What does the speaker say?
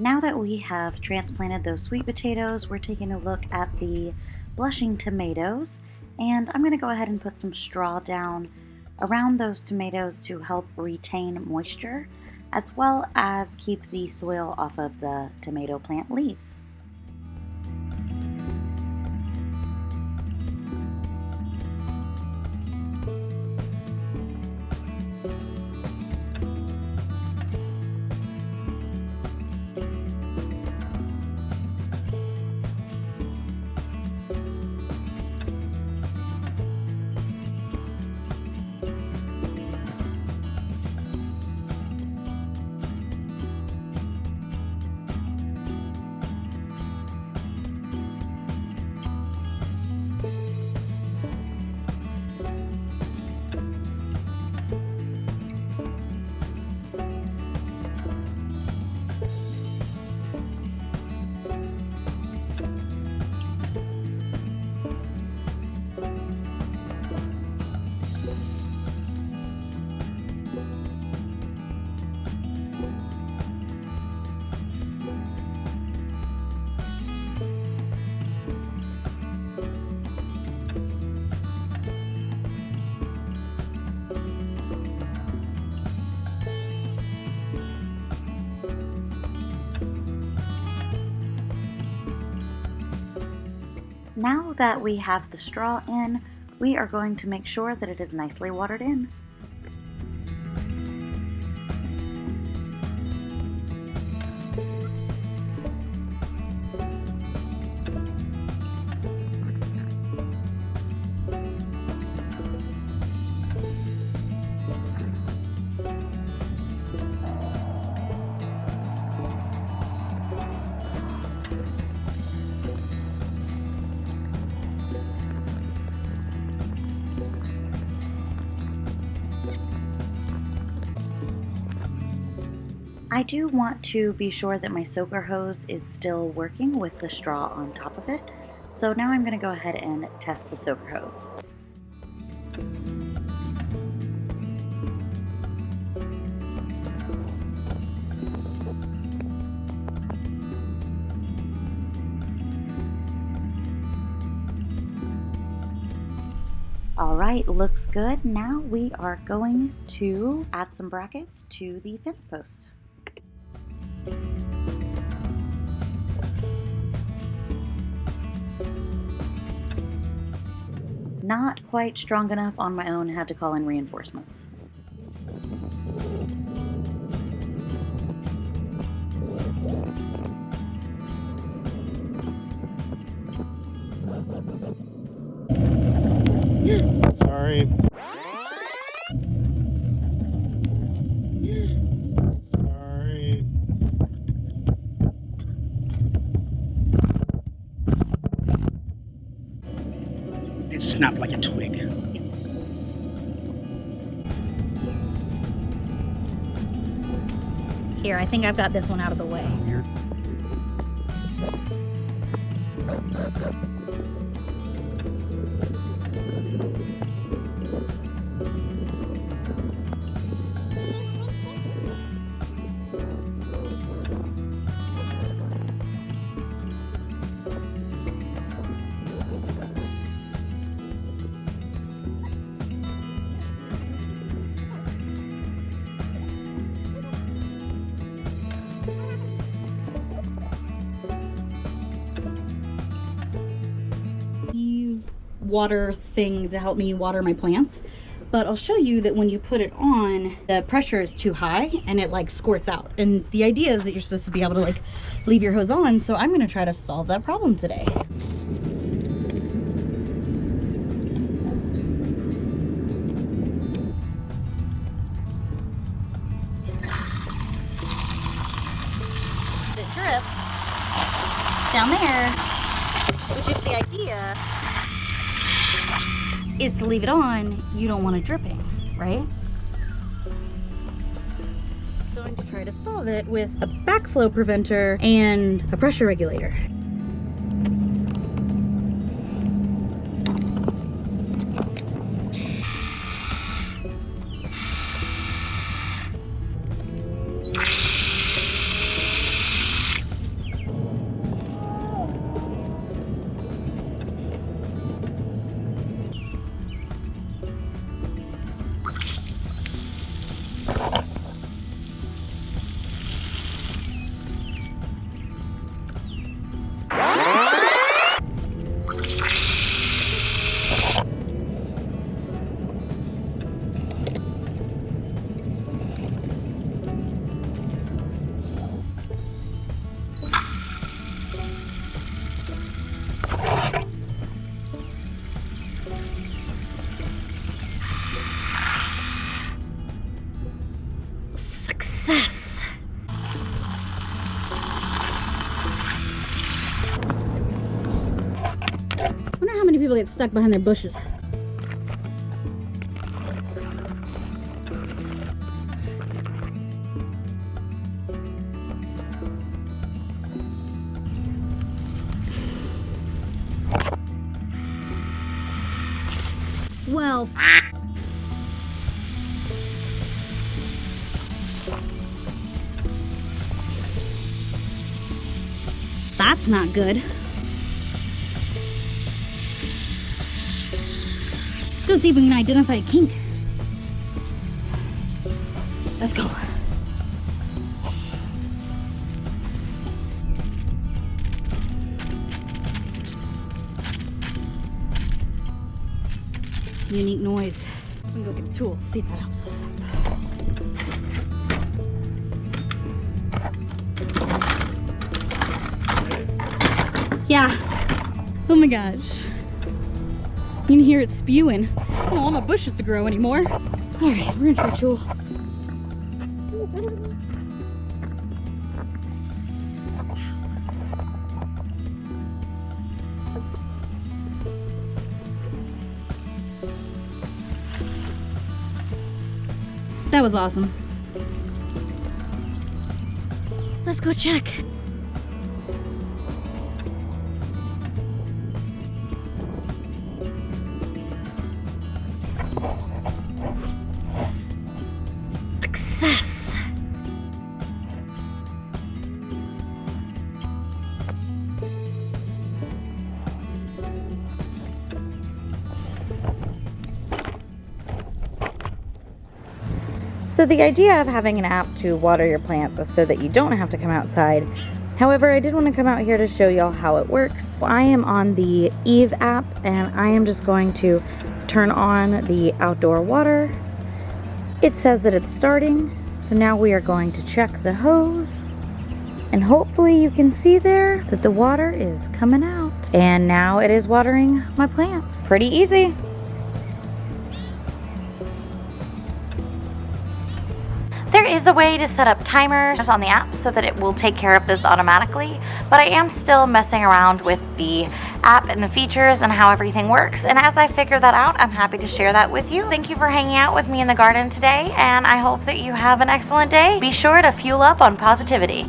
Now that we have transplanted those sweet potatoes, we're taking a look at the blushing tomatoes, and I'm going to go ahead and put some straw down around those tomatoes to help retain moisture, as well as keep the soil off of the tomato plant leaves. Now that we have the straw in, we are going to make sure that it is nicely watered in. I do want to be sure that my soaker hose is still working with the straw on top of it, so now I'm going to go ahead and test the soaker hose. Alright, looks good. Now we are going to add some brackets to the fence post. Not quite strong enough on my own, had to call in reinforcements. Sorry. Sorry. It snapped like a twig. Here, I think I've got this one out of the way. Weird. Eve water thing to help me water my plants, but I'll show you that when you put it on, the pressure is too high and it like squirts out, and the idea is that you're supposed to be able to like leave your hose on, so I'm going to try to solve that problem today. It drips down there, which if the idea is to leave it on, you don't want it dripping, right? I'm going to try to solve it with a backflow preventer and a pressure regulator. probably get stuck behind their bushes. Well, that's not good. Let's go see if we can identify a kink. Let's go. It's a unique noise. I'm gonna go get a tool, see if that helps us. Yeah. Oh my gosh. You can hear it spewing. I don't want my bushes to grow anymore. All right, we're gonna try a tool. That was awesome. Let's go check. Success. So the idea of having an app to water your plants is so that you don't have to come outside. However, I did want to come out here to show y'all how it works. I am on the Eve app and I am just going to turn on the outdoor water. It says that it's starting, so now we are going to check the hose. And hopefully you can see there that the water is coming out. And now it is watering my plants. Pretty easy. There is a way to set up timers on the app so that it will take care of this automatically, but I am still messing around with the app and the features and how everything works, and as I figure that out, I'm happy to share that with you. Thank you for hanging out with me in the garden today, and I hope that you have an excellent day. Be sure to fuel up on positivity.